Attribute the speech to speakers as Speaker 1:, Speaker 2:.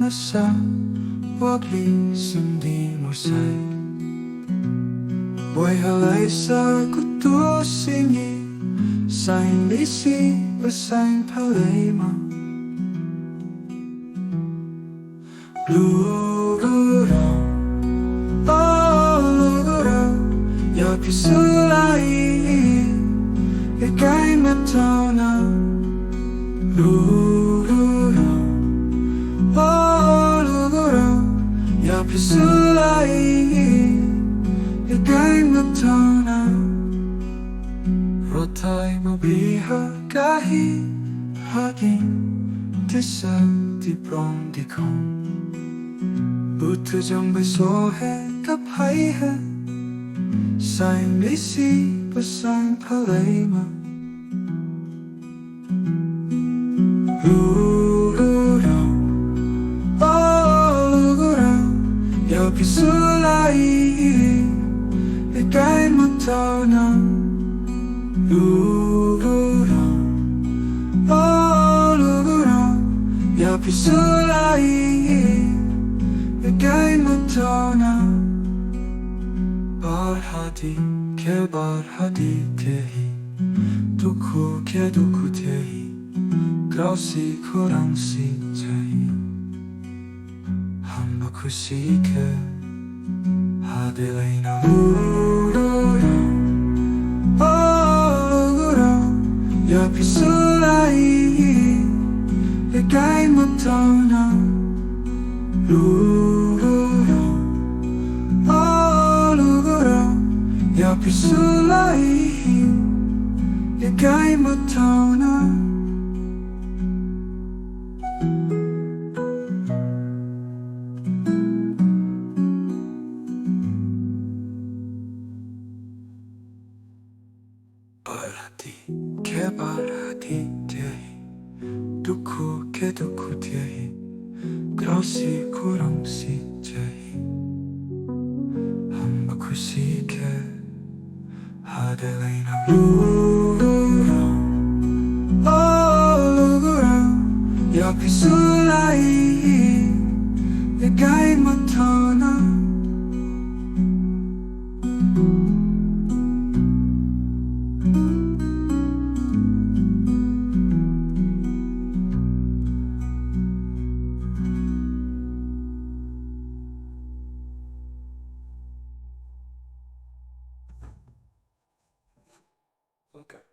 Speaker 1: Dimasa, wagli, semdi, morsai, waiha, laisa, guthusinghi, Sainbisi, basaing, phalaima, Lugurao, Lugurao Yaphri, surlaihi, Yagain Mathaunang, Lugurao, Lugurao Yaphri, surlaihi, Yagain Mathaunang, Rothai, mabrihah, gahi, Disa, Dibrom, Dikhong, Buthu, jang, baisohi, gaphaihi, Sainbisi, basaing, phalaima, Lugurao, Lugurao Yaphri, surlaihi, Yagain Mathaunang, Lugurao, Lugurao Yaphri, surlaihi, Yagain Mathaunang, Bar-Hadi, Bar-Hadi, Dukhu, Dukhu, Graosi Khurangsi, 하들레이나 Lugurao Yaphri, surlaihi, Yagain Mathaunang, Lugurao, Lugurao Yaphri, surlaihi, Yagain Mathaunang. Bar-Hadi, Bar-Hadi, Dukhu, Dukhu, Graosi Khurangsi, 하들레이나 Lugurao, Lugurao Yaphri, surlaihi, Yagain Mathaunang. Okay.